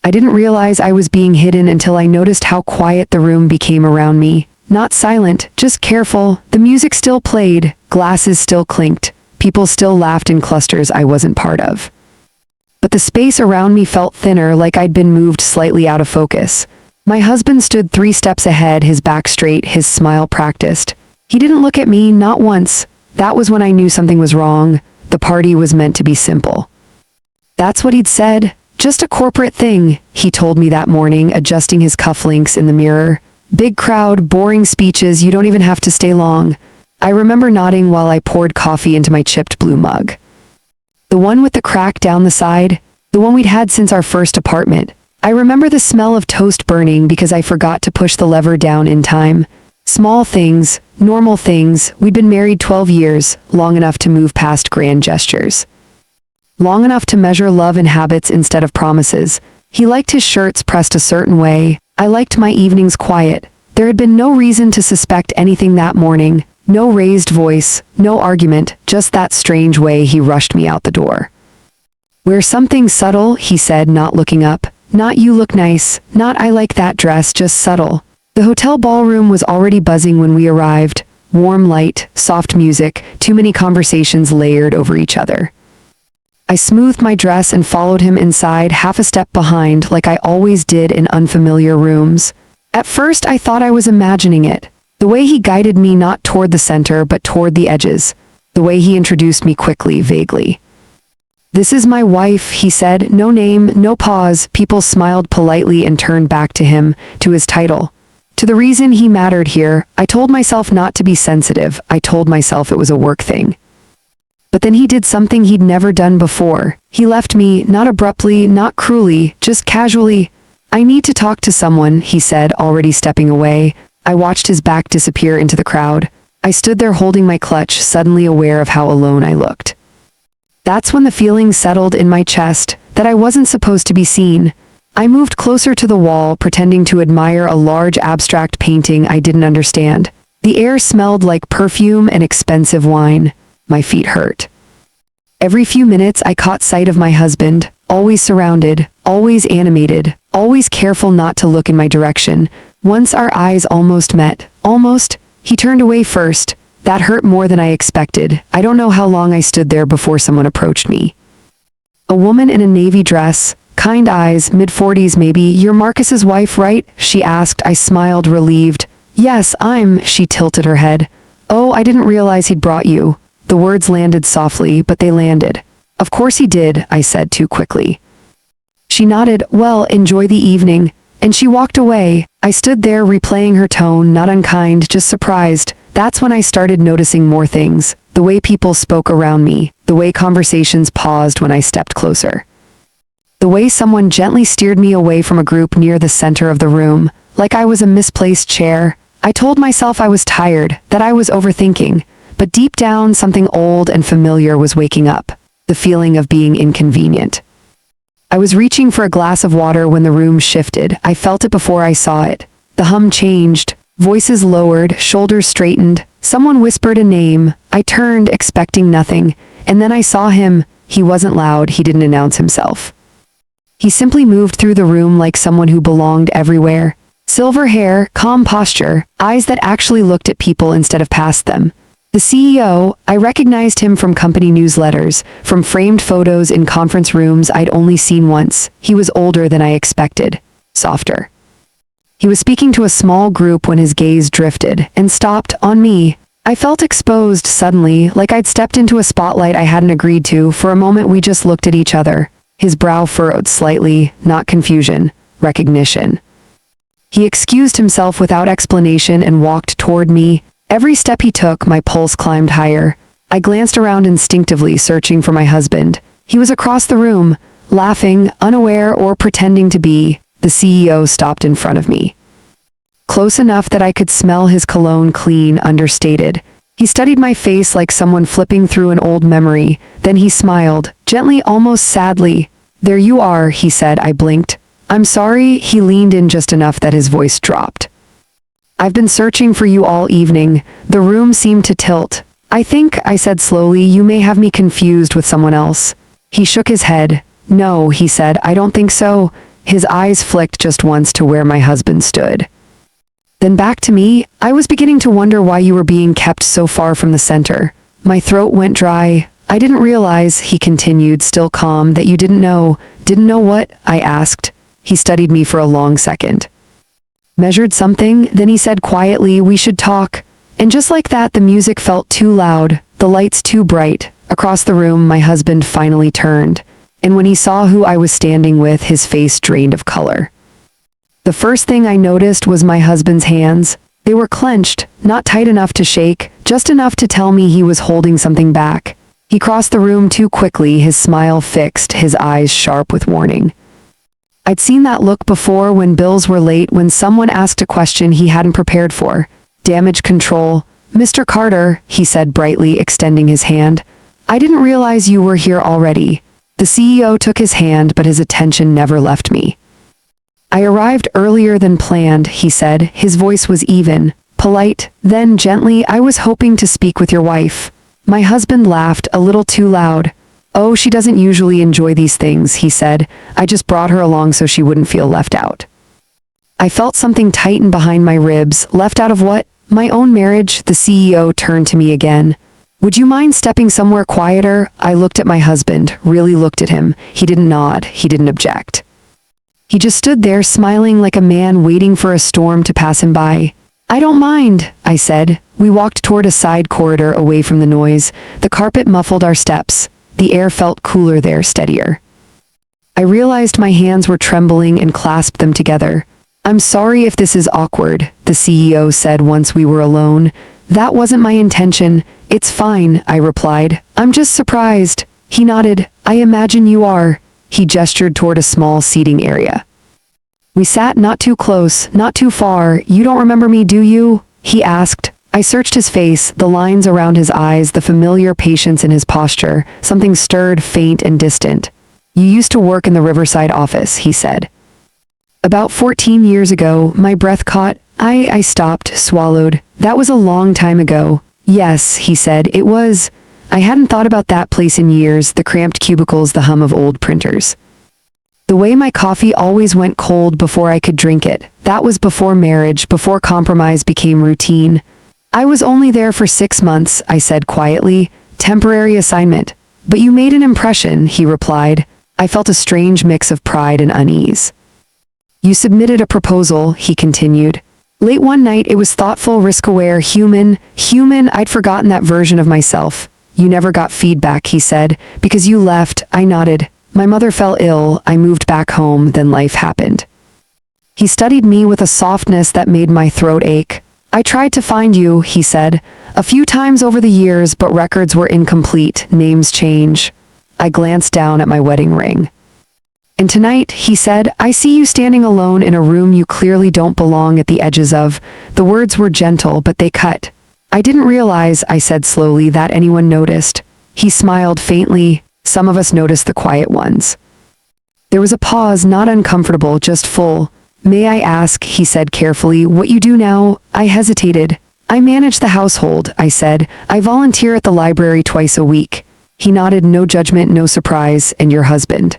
I didn't realize I was being hidden until I noticed how quiet the room became around me. Not silent, just careful. The music still played, glasses still clinked, people still laughed in clusters I wasn't part of. But the space around me felt thinner, like I'd been moved slightly out of focus. My husband stood 3 steps ahead, his back straight, his smile practiced. He didn't look at me, not once. That was when I knew something was wrong. The party was meant to be simple. That's what he'd said. Just a corporate thing, he told me that morning, adjusting his cufflinks in the mirror. Big crowd, boring speeches, you don't even have to stay long. I remember nodding while I poured coffee into my chipped blue mug. The one with the crack down the side, the one we'd had since our first apartment. I remember the smell of toast burning because I forgot to push the lever down in time. Small things, normal things. We'd been married 12 years, long enough to move past grand gestures. Long enough to measure love in habits instead of promises. He liked his shirts pressed a certain way. I liked my evenings quiet. There had been no reason to suspect anything that morning. No raised voice, no argument, just that strange way he rushed me out the door. Wear something subtle, he said, not looking up. Not you look nice, not I like that dress, just subtle. The hotel ballroom was already buzzing when we arrived. Warm light, soft music, too many conversations layered over each other. I smoothed my dress and followed him inside, half a step behind, like I always did in unfamiliar rooms. At first I thought I was imagining it. The way he guided me not toward the center but toward the edges. The way he introduced me quickly, vaguely. This is my wife, he said, no name, no pause. People smiled politely and turned back to him, to his title. To the reason he mattered here. I told myself not to be sensitive. I told myself it was a work thing. But then he did something he'd never done before. He left me, not abruptly, not cruelly, just casually. I need to talk to someone, he said, already stepping away. I watched his back disappear into the crowd. I stood there holding my clutch, suddenly aware of how alone I looked. That's when the feeling settled in my chest, that I wasn't supposed to be seen. I moved closer to the wall, pretending to admire a large abstract painting I didn't understand. The air smelled like perfume and expensive wine. My feet hurt. Every few minutes I caught sight of my husband, always surrounded, always animated, always careful not to look in my direction. Once our eyes almost met. Almost. He turned away first. That hurt more than I expected. I don't know how long I stood there before someone approached me. A woman in a navy dress, kind eyes, mid-40s maybe. You're Marcus's wife, right? She asked. I smiled, relieved. Yes, she tilted her head. Oh, I didn't realize he'd brought you. The words landed softly, but they landed. Of course he did, I said too quickly. She nodded. Well, enjoy the evening. And she walked away. I stood there replaying her tone, not unkind, just surprised. That's when I started noticing more things. The way people spoke around me. The way conversations paused when I stepped closer. The way someone gently steered me away from a group near the center of the room, like I was a misplaced chair. I told myself I was tired, that I was overthinking. But deep down, something old and familiar was waking up. The feeling of being inconvenient. I was reaching for a glass of water when the room shifted. I felt it before I saw it. The hum changed. Voices lowered, shoulders straightened. Someone whispered a name. I turned, expecting nothing. And then I saw him. He wasn't loud. He didn't announce himself. He simply moved through the room like someone who belonged everywhere. Silver hair, calm posture, eyes that actually looked at people instead of past them. The CEO, I recognized him from company newsletters, from framed photos in conference rooms I'd only seen once. He was older than I expected. Softer. He was speaking to a small group when his gaze drifted and stopped on me. I felt exposed suddenly, like I'd stepped into a spotlight I hadn't agreed to. For a moment we just looked at each other. His brow furrowed slightly, not confusion, recognition. He excused himself without explanation and walked toward me. Every step he took, my pulse climbed higher. I glanced around instinctively, searching for my husband. He was across the room, laughing, unaware or pretending to be. The CEO stopped in front of me. Close enough that I could smell his cologne, clean, understated. He studied my face like someone flipping through an old memory. Then he smiled, gently, almost sadly. There you are, he said. I blinked. I'm sorry. He leaned in just enough that his voice dropped. I've been searching for you all evening. The room seemed to tilt. I think, I said slowly, you may have me confused with someone else. He shook his head. No, he said, I don't think so. His eyes flicked just once to where my husband stood. Then back to me. I was beginning to wonder why you were being kept so far from the center. My throat went dry. I didn't realize, he continued, still calm, that you didn't know. Didn't know what? I asked. He studied me for a long second. Measured something, then he said quietly, we should talk. And just like that, the music felt too loud, the lights too bright. Across the room, my husband finally turned. And when he saw who I was standing with, his face drained of color. The first thing I noticed was my husband's hands. They were clenched, not tight enough to shake, just enough to tell me he was holding something back. He crossed the room too quickly, his smile fixed, his eyes sharp with warning. I'd seen that look before when bills were late, when someone asked a question he hadn't prepared for. Damage control. Mr. Carter, he said brightly, extending his hand. I didn't realize you were here already. The CEO took his hand, but his attention never left me. I arrived earlier than planned, he said. His voice was even, polite, then gently, I was hoping to speak with your wife. My husband laughed, a little too loud. Oh, she doesn't usually enjoy these things, he said. I just brought her along so she wouldn't feel left out. I felt something tighten behind my ribs. Left out of what? My own marriage. The CEO turned to me again. Would you mind stepping somewhere quieter? I looked at my husband, really looked at him. He didn't nod, he didn't object. He just stood there smiling like a man waiting for a storm to pass him by. I don't mind, I said. We walked toward a side corridor away from the noise. The carpet muffled our steps. The air felt cooler there, steadier. I realized my hands were trembling and clasped them together. I'm sorry if this is awkward, the CEO said once we were alone. That wasn't my intention. It's fine, I replied. I'm just surprised. He nodded. I imagine you are. He gestured toward a small seating area. We sat not too close, not too far. You don't remember me, do you? He asked. I searched his face, the lines around his eyes, the familiar patience in his posture. Something stirred, faint and distant. You used to work in the Riverside office, he said. About 14 years ago, my breath caught. I stopped, swallowed. That was a long time ago. Yes, he said, it was. I hadn't thought about that place in years, the cramped cubicles, the hum of old printers. The way my coffee always went cold before I could drink it. That was before marriage, before compromise became routine. I was only there for 6 months, I said quietly. Temporary assignment. But you made an impression, he replied. I felt a strange mix of pride and unease. You submitted a proposal, he continued. Late one night, it was thoughtful, risk-aware, human. I'd forgotten that version of myself. You never got feedback, he said. Because you left, I nodded. My mother fell ill, I moved back home, then life happened. He studied me with a softness that made my throat ache. I tried to find you, he said, a few times over the years, but records were incomplete, names change. I glanced down at my wedding ring. And tonight, he said, I see you standing alone in a room you clearly don't belong at the edges of. The words were gentle, but they cut. I didn't realize, I said slowly, that anyone noticed. He smiled faintly. Some of us noticed, the quiet ones. There was a pause, not uncomfortable, just full. May I ask, he said carefully, what you do now? I hesitated. I manage the household, I said. I volunteer at the library twice a week. He nodded, no judgment, no surprise. And your husband?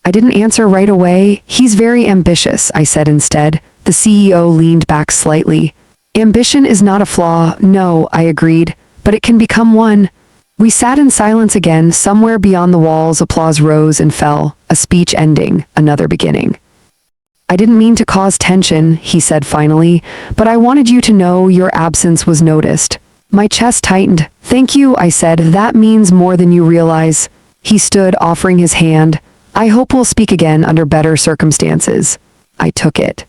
I didn't answer right away. He's very ambitious, I said instead. The CEO leaned back slightly. Ambition is not a flaw, no, I agreed, but it can become one. We sat in silence again. Somewhere beyond the walls, applause rose and fell, a speech ending, another beginning. I didn't mean to cause tension, he said finally, but I wanted you to know your absence was noticed. My chest tightened. Thank you, I said. That means more than you realize. He stood, offering his hand. I hope we'll speak again under better circumstances. I took it.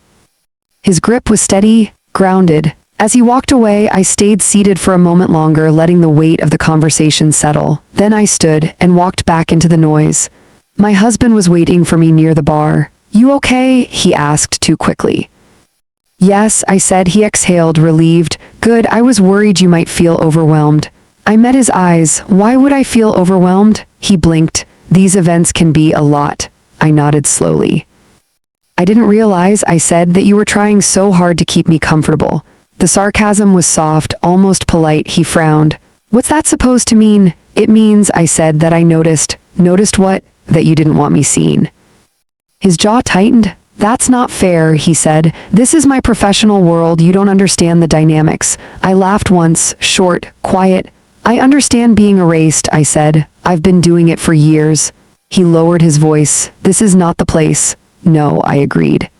His grip was steady, grounded. As he walked away, I stayed seated for a moment longer, letting the weight of the conversation settle. Then I stood and walked back into the noise. My husband was waiting for me near the bar. You okay? He asked too quickly. Yes, I said. He exhaled, relieved. Good, I was worried you might feel overwhelmed. I met his eyes. Why would I feel overwhelmed? He blinked. These events can be a lot. I nodded slowly. I didn't realize, I said, that you were trying so hard to keep me comfortable. The sarcasm was soft, almost polite. He frowned. What's that supposed to mean? It means, I said, that I noticed. Noticed what? That you didn't want me seen. His jaw tightened. "That's not fair," he said. "This is my professional world. You don't understand the dynamics." I laughed once, short, quiet. "I understand being erased," I said. "I've been doing it for years." He lowered his voice. "This is not the place." "No," I agreed.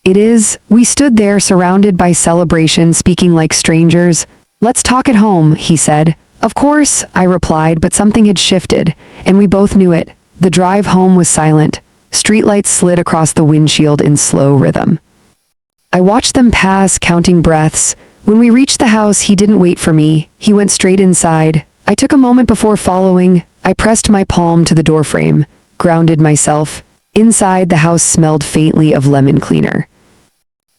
"It is." We stood there surrounded by celebration, speaking like strangers. "Let's talk at home," he said. "Of course," I replied, but something had shifted, and we both knew it. The drive home was silent. Streetlights slid across the windshield in slow rhythm. I watched them pass, counting breaths. When we reached the house, he didn't wait for me. He went straight inside. I took a moment before following. I pressed my palm to the doorframe, grounded myself. Inside, the house smelled faintly of lemon cleaner.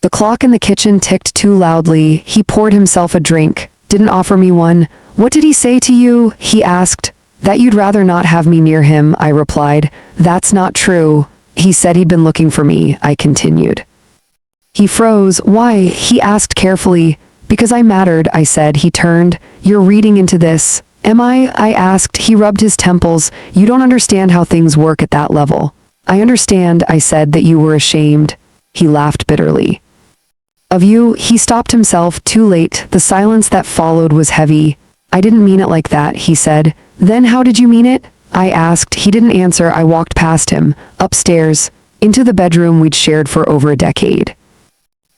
The clock in the kitchen ticked too loudly. He poured himself a drink, didn't offer me one. "What did he say to you?" he asked. "That you'd rather not have me near him," I replied. "That's not true." "He said he'd been looking for me," I continued. He froze. "Why?" he asked carefully. "Because I mattered," I said. He turned. "You're reading into this." "Am I?" I asked. He rubbed his temples. "You don't understand how things work at that level." "I understand," I said, "that you were ashamed." He laughed bitterly. "Of you?" He stopped himself, too late. The silence that followed was heavy. "I didn't mean it like that," he said. "Then how did you mean it?" I asked. He didn't answer. I walked past him, upstairs, into the bedroom we'd shared for over a decade.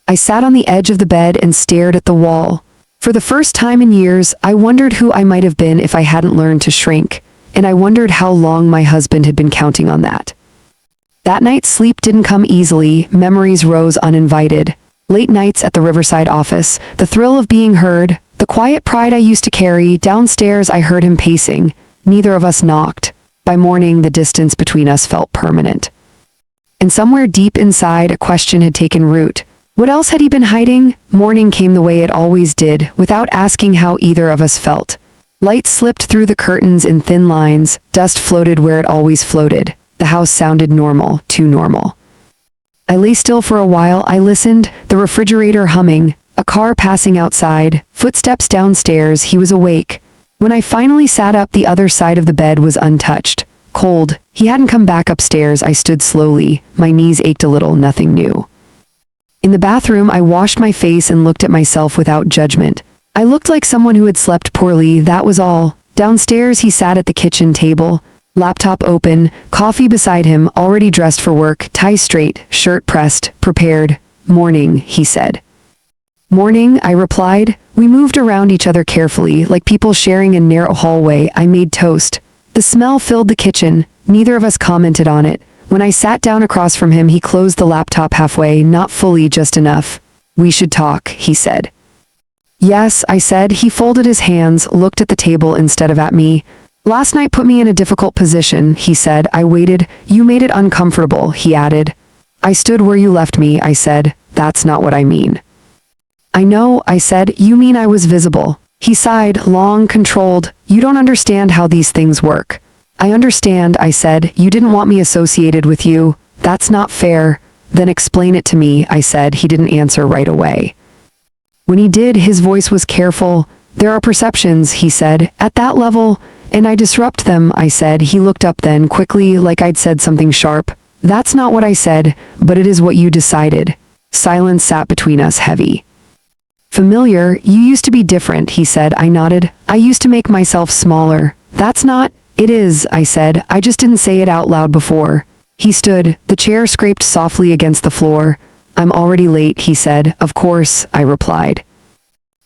I sat on the edge of the bed and stared at the wall. For the first time in years, I wondered who I might have been if I hadn't learned to shrink, and I wondered how long my husband had been counting on that. That night, sleep didn't come easily. Memories rose uninvited. Late nights at the Riverside office, the thrill of being heard, the quiet pride I used to carry. Downstairs, I heard him pacing. Neither of us knocked. By morning, the distance between us felt permanent. And somewhere deep inside, a question had taken root. What else had he been hiding? Morning came the way it always did, without asking how either of us felt. Light slipped through the curtains in thin lines. Dust floated where it always floated. The house sounded normal, too normal. I lay still for a while. I listened, the refrigerator humming, a car passing outside, footsteps downstairs. He was awake. When I finally sat up, the other side of the bed was untouched, cold. He hadn't come back upstairs. I stood slowly. My knees ached a little, nothing new. In the bathroom, I washed my face and looked at myself without judgment. I looked like someone who had slept poorly, that was all. Downstairs, he sat at the kitchen table, laptop open, coffee beside him, already dressed for work, tie straight, shirt pressed, prepared. "Morning," he said. "Morning," I replied. We moved around each other carefully, like people sharing a narrow hallway. I made toast. The smell filled the kitchen. Neither of us commented on it. When I sat down across from him, he closed the laptop halfway, not fully, just enough. "We should talk," he said. "Yes," I said. He folded his hands, looked at the table instead of at me. "Last night put me in a difficult position," he said. I waited. "You made it uncomfortable," he added. "I stood where you left me," I said. "That's not what I mean." "I know," I said. "You mean I was visible." He sighed, long, controlled. "You don't understand how these things work." "I understand," I said. "You didn't want me associated with you. That's not fair." "Then explain it to me," I said. He didn't answer right away. When he did, his voice was careful. "There are perceptions," he said, "at that level, and I disrupt them," I said. He looked up then, quickly, like I'd said something sharp. "That's not what I said, but it is what you decided." Silence sat between us, heavy. "Familiar, you used to be different," he said. I nodded. "I used to make myself smaller." "That's not—" "It is," I said. "I just didn't say it out loud before." He stood. The chair scraped softly against the floor. "I'm already late," he said. "Of course," I replied.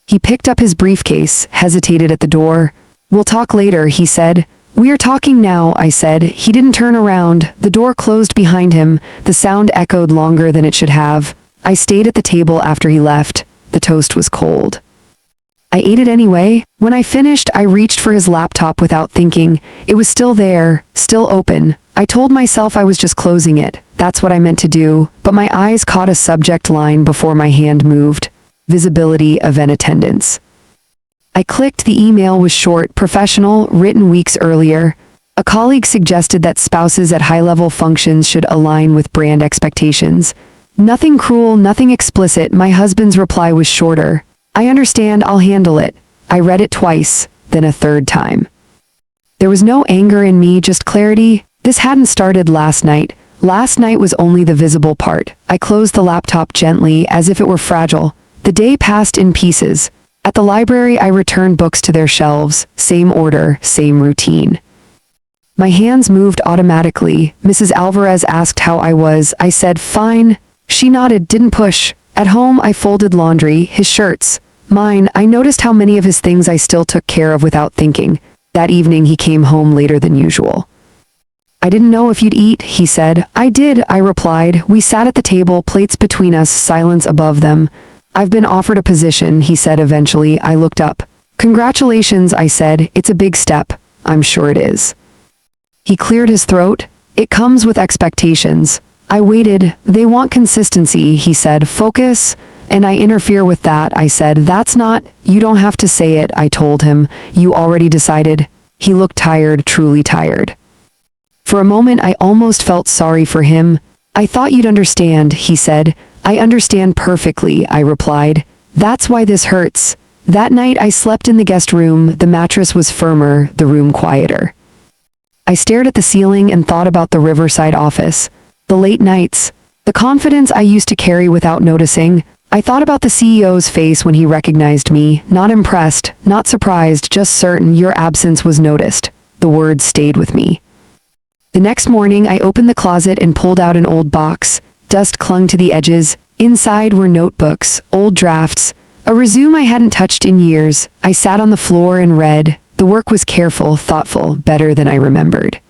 He picked up his briefcase, hesitated at the door. "We'll talk later," he said. "We are talking now," I said. He didn't turn around. The door closed behind him. The sound echoed longer than it should have. I stayed at the table after he left. The toast was cold. I ate it anyway. When I finished, I reached for his laptop without thinking. It was still there, still open. I told myself I was just closing it. That's what I meant to do. But my eyes caught a subject line before my hand moved. Visibility, event attendance. I clicked. The email was short, professional, written weeks earlier. A colleague suggested that spouses at high-level functions should align with brand expectations. Nothing cruel, nothing explicit. My husband's reply was shorter. "I understand, I'll handle it." I read it twice, then a third time. There was no anger in me, just clarity. This hadn't started last night. Last night was only the visible part. I closed the laptop gently, as if it were fragile. The day passed in pieces. At the library, I returned books to their shelves. Same order, same routine. My hands moved automatically. Mrs. Alvarez asked how I was. I said, fine. She nodded, didn't push. At home, I folded laundry, his shirts. Mine. I noticed how many of his things I still took care of without thinking. That evening, he came home later than usual. I didn't know if you'd eat, he said. I did, I replied. We sat at the table, plates between us, silence above them. I've been offered a position, he said eventually. I looked up. Congratulations, I said. It's a big step. I'm sure it is. He cleared his throat. It comes with expectations. I waited. They want consistency, he said. Focus. And I interfere with that, I said. That's not. You don't have to say it, I told him. You already decided. He looked tired, truly tired. For a moment, I almost felt sorry for him. I thought you'd understand, he said. I understand perfectly, I replied. That's why this hurts. That night I slept in the guest room. The mattress was firmer, the room quieter. I stared at the ceiling and thought about the Riverside office, the late nights, the confidence I used to carry without noticing. I thought about the CEO's face when he recognized me, not impressed, not surprised, just certain. Your absence was noticed. The words stayed with me. The next morning, I opened the closet and pulled out an old box. Dust clung to the edges. Inside were notebooks, old drafts, a resume I hadn't touched in years. I sat on the floor and read. The work was careful, thoughtful, better than I remembered.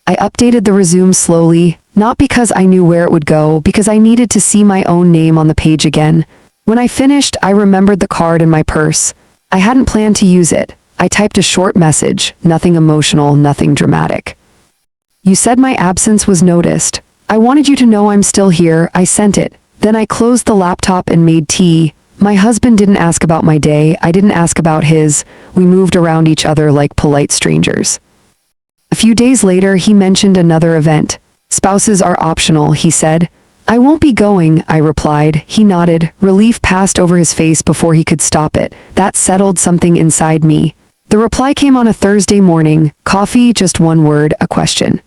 I updated the resume slowly, not because I knew where it would go, because I needed to see my own name on the page again. When I finished, I remembered the card in my purse. I hadn't planned to use it. I typed a short message, nothing emotional, nothing dramatic. You said my absence was noticed. I wanted you to know I'm still here. I sent it. Then I closed the laptop and made tea. My husband didn't ask about my day. I didn't ask about his. We moved around each other like polite strangers. A few days later, he mentioned another event. Spouses are optional, he said. I won't be going, I replied. He nodded. Relief passed over his face before he could stop it. That settled something inside me. The reply came on a Thursday morning. Coffee, just one word, a question.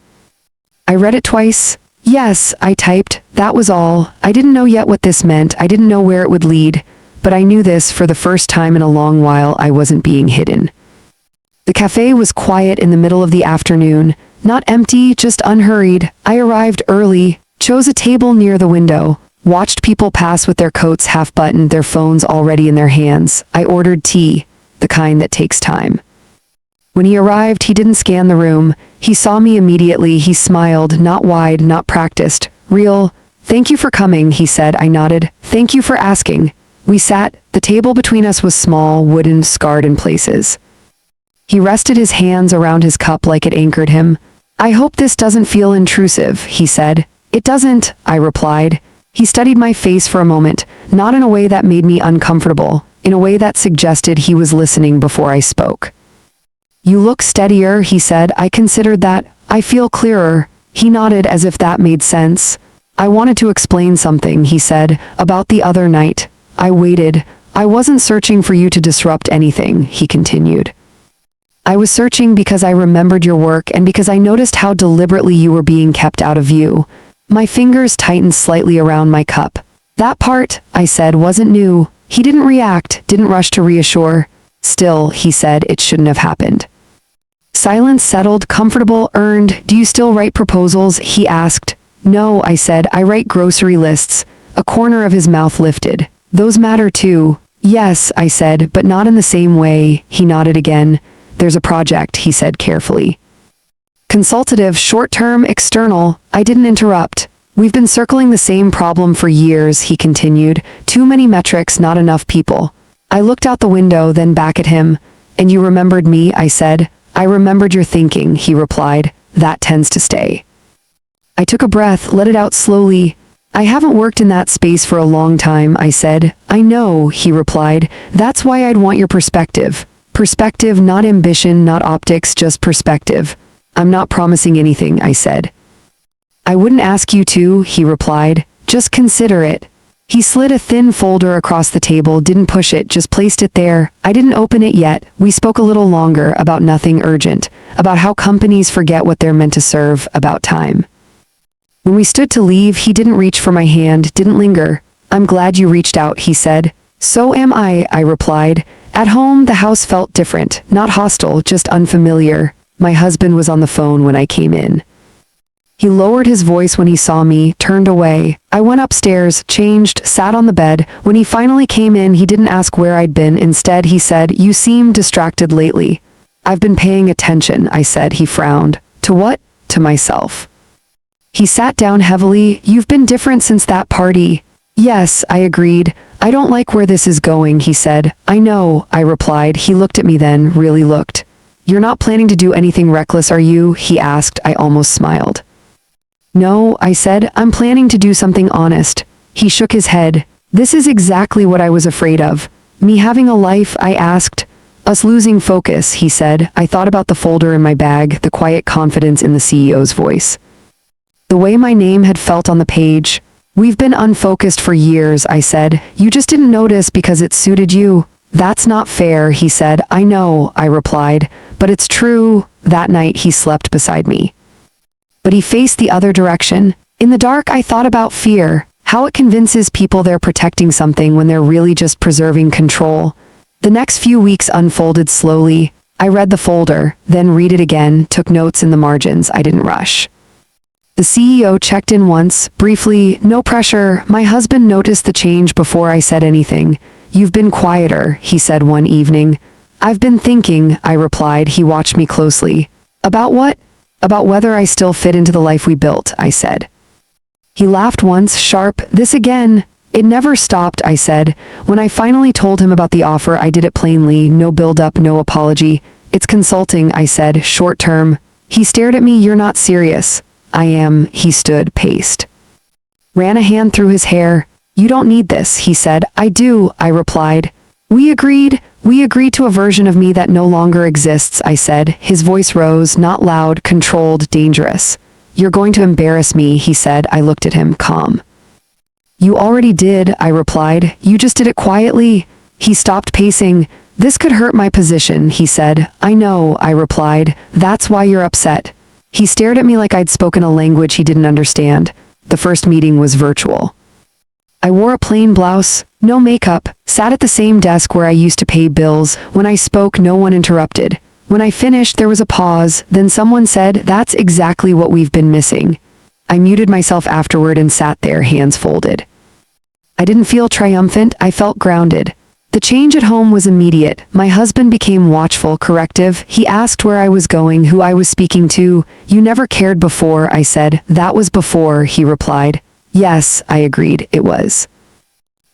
I read it twice. Yes, I typed. That was all. I didn't know yet what this meant. I didn't know where it would lead. But I knew this, for the first time in a long while, I wasn't being hidden. The cafe was quiet in the middle of the afternoon. Not empty, just unhurried. I arrived early, chose a table near the window, watched people pass with their coats half buttoned, their phones already in their hands. I ordered tea, the kind that takes time. When he arrived, he didn't scan the room. He saw me immediately. He smiled, not wide, not practiced. Real. Thank you for coming, he said. I nodded. Thank you for asking. We sat. The table between us was small, wooden, scarred in places. He rested his hands around his cup like it anchored him. I hope this doesn't feel intrusive, he said. It doesn't, I replied. He studied my face for a moment, not in a way that made me uncomfortable, in a way that suggested he was listening before I spoke. You look steadier, he said. I considered that. I feel clearer. He nodded as if that made sense. I wanted to explain something, he said, about the other night. I waited. I wasn't searching for you to disrupt anything, he continued. I was searching because I remembered your work and because I noticed how deliberately you were being kept out of view. My fingers tightened slightly around my cup. That part, I said, wasn't new. He didn't react, didn't rush to reassure. Still, he said, it shouldn't have happened. Silence settled, comfortable, earned. Do you still write proposals? He asked. No, I said, I write grocery lists. A corner of his mouth lifted. Those matter too. Yes, I said, but not in the same way. He nodded again. There's a project, he said carefully. Consultative, short-term, external. I didn't interrupt. We've been circling the same problem for years, he continued. Too many metrics, not enough people. I looked out the window, then back at him. And you remembered me, I said. I remembered your thinking, he replied. That tends to stay. I took a breath, let it out slowly. I haven't worked in that space for a long time, I said. I know, he replied. That's why I'd want your perspective. Perspective, not ambition, not optics, just perspective. I'm not promising anything, I said. I wouldn't ask you to, he replied. Just consider it. He slid a thin folder across the table, didn't push it, just placed it there. I didn't open it yet. We spoke a little longer about nothing urgent, about how companies forget what they're meant to serve, about time. When we stood to leave, he didn't reach for my hand, didn't linger. "I'm glad you reached out," he said. "So am I replied. At home, the house felt different, not hostile, just unfamiliar. My husband was on the phone when I came in. He lowered his voice when he saw me, turned away. I went upstairs, changed, sat on the bed. When he finally came in, he didn't ask where I'd been. Instead, he said, "You seem distracted lately." "I've been paying attention," I said. He frowned. "To what?" "To myself." He sat down heavily. "You've been different since that party." "Yes," I agreed. "I don't like where this is going," he said. "I know," I replied. He looked at me then, really looked. "You're not planning to do anything reckless, are you?" he asked. I almost smiled. "No," I said. "I'm planning to do something honest." He shook his head. "This is exactly what I was afraid of." "Me having a life?" I asked. "Us losing focus," he said. I thought about the folder in my bag, the quiet confidence in the CEO's voice. The way my name had felt on the page. "We've been unfocused for years," I said. "You just didn't notice because it suited you." "That's not fair," he said. "I know," I replied. "But it's true." That night he slept beside me. But he faced the other direction. In the dark, I thought about fear, how it convinces people they're protecting something when they're really just preserving control. The next few weeks unfolded slowly. I read the folder, then read it again, took notes in the margins. I didn't rush. The CEO checked in once, briefly, no pressure. My husband noticed the change before I said anything. "You've been quieter," he said one evening. "I've been thinking," I replied. He watched me closely. "About what?" "About whether I still fit into the life we built," I said. He laughed once, sharp. "This again?" "It never stopped," I said. When I finally told him about the offer, I did it plainly, no build-up, no apology. "It's consulting," I said, "short term." He stared at me. "You're not serious." "I am." He stood, paced. Ran a hand through his hair. "You don't need this," he said. "I do," I replied. We agreed to a version of me that no longer exists," I said. His voice rose, not loud, controlled, dangerous. "You're going to embarrass me," he said. I looked at him, calm. "You already did," I replied. "You just did it quietly." He stopped pacing. "This could hurt my position," he said. "I know," I replied. "That's why you're upset." He stared at me like I'd spoken a language he didn't understand. The first meeting was virtual. I wore a plain blouse, no makeup, sat at the same desk where I used to pay bills. When I spoke, no one interrupted. When I finished, there was a pause, then someone said, "That's exactly what we've been missing." I muted myself afterward and sat there, hands folded. I didn't feel triumphant, I felt grounded. The change at home was immediate. My husband became watchful, corrective. He asked where I was going, who I was speaking to. "You never cared before," I said. "That was before," he replied. "Yes," I agreed, it was.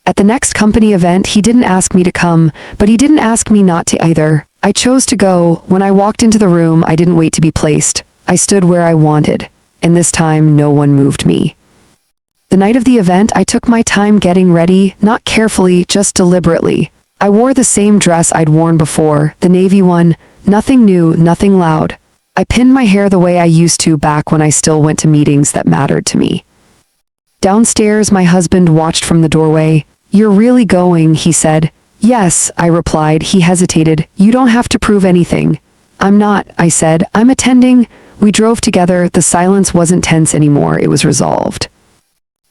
At the next company event, he didn't ask me to come, but he didn't ask me not to either. I chose to go. When I walked into the room, I didn't wait to be placed. I stood where I wanted, and this time no one moved me. The night of the event, I took my time getting ready, not carefully, just deliberately. I wore the same dress I'd worn before, the navy one, nothing new, nothing loud. I pinned my hair the way I used to back when I still went to meetings that mattered to me. Downstairs, my husband watched from the doorway. "You're really going," he said. "Yes," I replied. He hesitated. "You don't have to prove anything." "I'm not," I said. "I'm attending." We drove together. The silence wasn't tense anymore. It was resolved.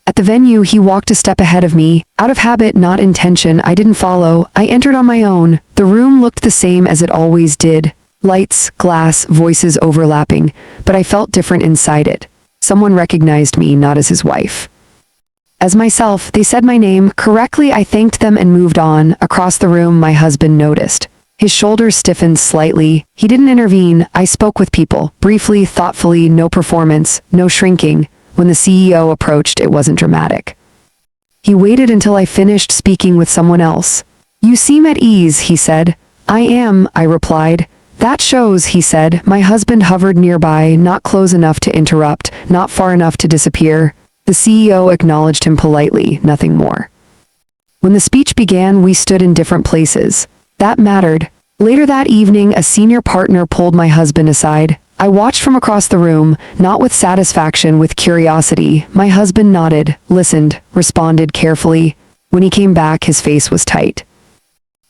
At the venue, he walked a step ahead of me. Out of habit, not intention, I didn't follow. I entered on my own. The room looked the same as it always did. Lights, glass, voices overlapping, but I felt different inside it. Someone recognized me, not as his wife. As myself, they said my name. Correctly, I thanked them and moved on. Across the room, my husband noticed. His shoulders stiffened slightly. He didn't intervene. I spoke with people, briefly, thoughtfully, no performance, no shrinking. When the CEO approached, it wasn't dramatic. He waited until I finished speaking with someone else. "You seem at ease," he said. "I am," I replied. "That shows," he said. My husband hovered nearby, not close enough to interrupt, not far enough to disappear. The CEO acknowledged him politely, nothing more. When the speech began, we stood in different places. That mattered. Later that evening, a senior partner pulled my husband aside. I watched from across the room, not with satisfaction, with curiosity. My husband nodded, listened, responded carefully. When he came back, his face was tight.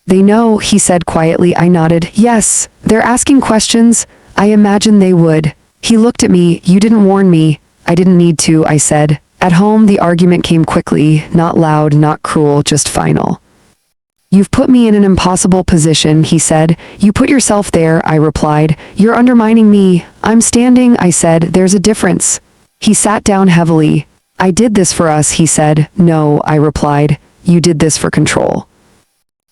"They know," he said quietly. I nodded. "Yes, they're asking questions. I imagined they would." He looked at me. "You didn't warn me." I didn't need to, I said. At home, the argument came quickly, not loud, not cruel, just final. You've put me in an impossible position, he said. You put yourself there, I replied. You're undermining me. I'm standing, I said. There's a difference. He sat down heavily. I did this for us, he said. No, I replied. You did this for control.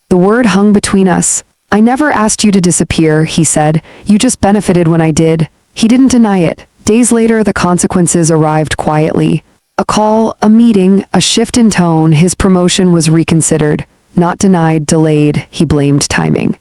The word hung between us. I never asked you to disappear, he said. You just benefited when I did. He didn't deny it. Days later, the consequences arrived quietly. A call, a meeting, a shift in tone. His promotion was reconsidered. Not denied, delayed. He blamed timing.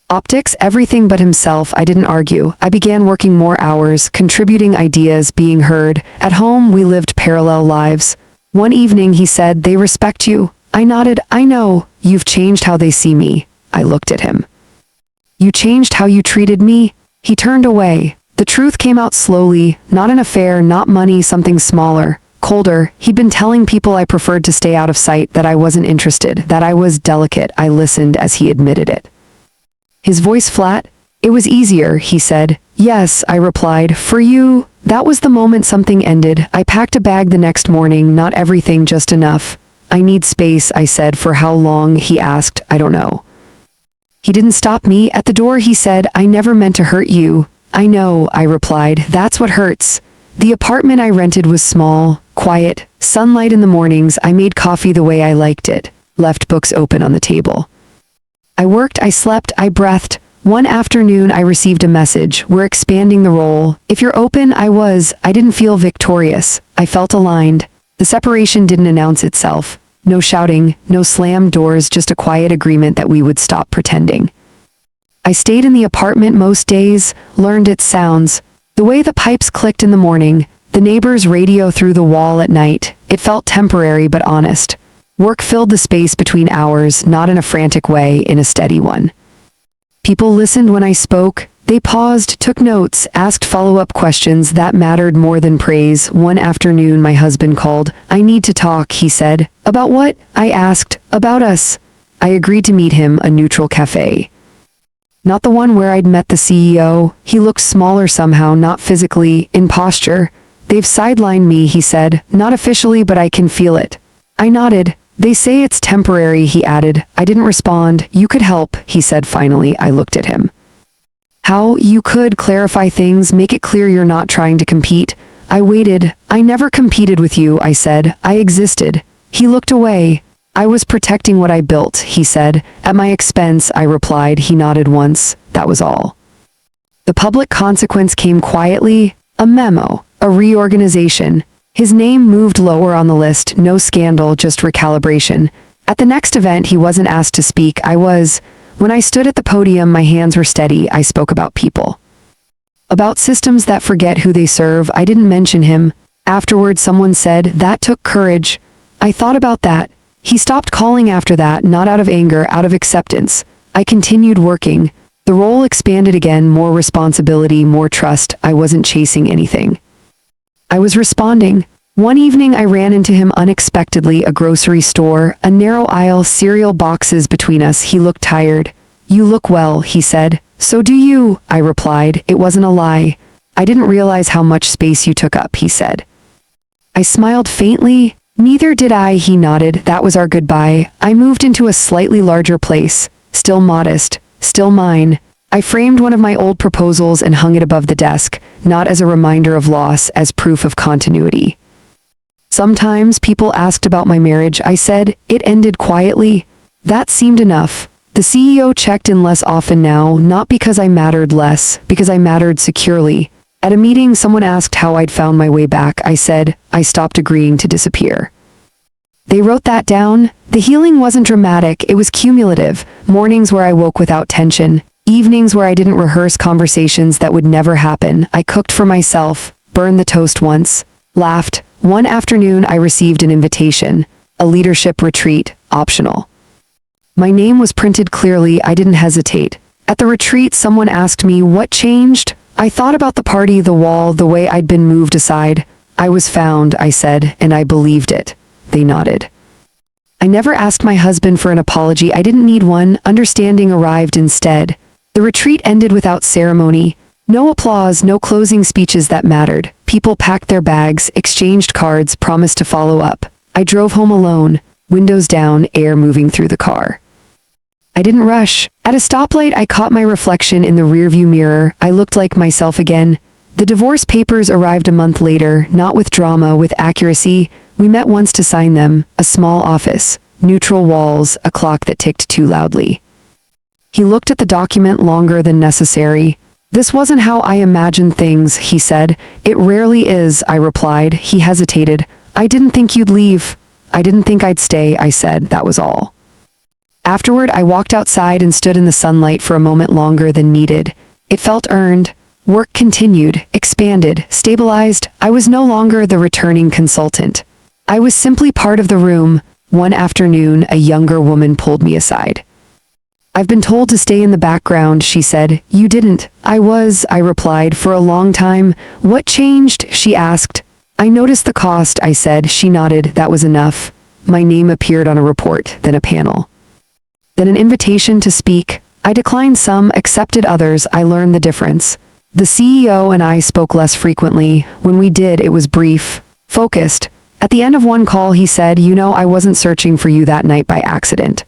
Optics, everything but himself. I didn't argue. I began working more hours, contributing ideas, being heard. At home, we lived parallel lives. One evening, he said, they respect you. I nodded. I know. You've changed how they see me. I looked at him. You changed how you treated me? He turned away. The truth came out slowly, not an affair, not money, something smaller, colder. He'd been telling people I preferred to stay out of sight, that I wasn't interested, that I was delicate. I listened as he admitted it. His voice flat. It was easier, he said. Yes, I replied. For you. That was the moment something ended. I packed a bag the next morning, not everything, just enough. I need space, I said. For how long? He asked. I don't know. He didn't stop me. At the door, he said, I never meant to hurt you. I know, I replied. That's what hurts. The apartment I rented was small, quiet, sunlight in the mornings. I made coffee the way I liked it, left books open on the table. I worked, I slept, I breathed. One afternoon, I received a message. We're expanding the role. If you're open, I didn't feel victorious. I felt aligned. The separation didn't announce itself. No shouting, no slammed doors, just a quiet agreement that we would stop pretending. I stayed in the apartment most days, learned its sounds. The way the pipes clicked in the morning, the neighbor's radio through the wall at night. It felt temporary but honest. Work filled the space between hours, not in a frantic way, in a steady one. People listened when I spoke. They paused, took notes, asked follow-up questions that mattered more than praise. One afternoon, my husband called. I need to talk, he said. About what? I asked. About us. I agreed to meet him, a neutral cafe. Not the one where I'd met the CEO. He looked smaller somehow, not physically, in posture. They've sidelined me, he said. Not officially, but I can feel it. I nodded. They say it's temporary, he added. I didn't respond. You could help, he said finally. I looked at him. How? You could clarify things, make it clear you're not trying to compete. I waited. I never competed with you, I said. I existed. He looked away. I was protecting what I built, he said. At my expense, I replied. He nodded once. That was all. The public consequence came quietly. A memo. A reorganization. His name moved lower on the list. No scandal, just recalibration. At the next event, he wasn't asked to speak. I was. When I stood at the podium, my hands were steady. I spoke about people. About systems that forget who they serve. I didn't mention him. Afterward, someone said, that took courage. I thought about that. He stopped calling after that, not out of anger, out of acceptance. I continued working. The role expanded again, more responsibility, more trust. I wasn't chasing anything. I was responding. One evening I ran into him unexpectedly, a grocery store, a narrow aisle, cereal boxes between us. He looked tired. You look well, he said. So do you, I replied. It wasn't a lie. I didn't realize how much space you took up, he said. I smiled faintly. Neither did I, he nodded. That was our goodbye. I moved into a slightly larger place, still modest, still mine. I framed one of my old proposals and hung it above the desk, not as a reminder of loss, as proof of continuity. Sometimes people asked about my marriage. I said, it ended quietly. That seemed enough. The CEO checked in less often now, not because I mattered less, because I mattered securely. At a meeting, someone asked how I'd found my way back. I said, I stopped agreeing to disappear. They wrote that down. The healing wasn't dramatic, it was cumulative. Mornings where I woke without tension. Evenings where I didn't rehearse conversations that would never happen. I cooked for myself, burned the toast once, laughed. One afternoon I received an invitation, a leadership retreat, optional. My name was printed clearly. I didn't hesitate. At the retreat, someone asked me what changed. I thought about the party, the wall, the way I'd been moved aside. I was found, I said, and I believed it. They nodded. I never asked my husband for an apology. I didn't need one. Understanding arrived instead. The retreat ended without ceremony. No applause, no closing speeches that mattered. People packed their bags, exchanged cards, promised to follow up. I drove home alone, windows down, air moving through the car. I didn't rush. At a stoplight, I caught my reflection in the rearview mirror. I looked like myself again. The divorce papers arrived a month later, not with drama, with accuracy. We met once to sign them. A small office, neutral walls, a clock that ticked too loudly. He looked at the document longer than necessary. This wasn't how I imagined things, he said. It rarely is, I replied. He hesitated. I didn't think you'd leave. I didn't think I'd stay, I said. That was all. Afterward, I walked outside and stood in the sunlight for a moment longer than needed. It felt earned. Work continued, expanded, stabilized. I was no longer the returning consultant. I was simply part of the room. One afternoon, a younger woman pulled me aside. I've been told to stay in the background, she said. You didn't. I replied, for a long time. What changed? She asked. I noticed the cost, I said. She nodded. That was enough. My name appeared on a report, then a panel. Then an invitation to speak. I declined some, accepted others. I learned the difference. The CEO and I spoke less frequently. When we did, it was brief, focused. At the end of one call, he said, I wasn't searching for you that night by accident.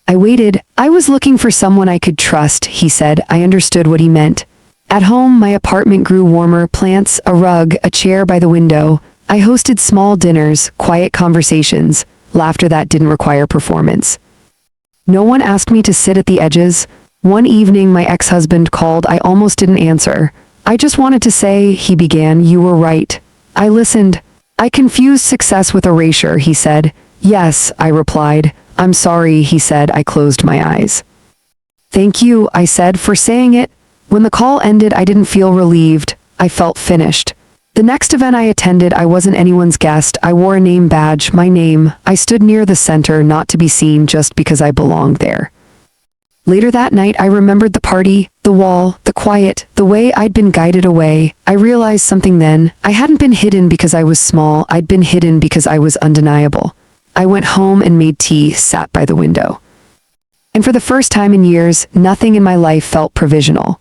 I waited. I was looking for someone I could trust, he said. I understood what he meant. At home, my apartment grew warmer, plants, a rug, a chair by the window. I hosted small dinners, quiet conversations, laughter that didn't require performance. No one asked me to sit at the edges. One evening, my ex-husband called. I almost didn't answer. I just wanted to say, he began, you were right. I listened. I confused success with erasure, he said. Yes, I replied. I'm sorry, he said. I closed my eyes. Thank you, I said, for saying it. When the call ended, I didn't feel relieved. I felt finished. The next event I attended, I wasn't anyone's guest. I wore a name badge, my name. I stood near the center, not to be seen, just because I belonged there. Later that night, I remembered the party, the wall, the quiet, the way I'd been guided away. I realized something then. I hadn't been hidden because I was small. I'd been hidden because I was undeniable. I went home and made tea, sat by the window. And for the first time in years, nothing in my life felt provisional.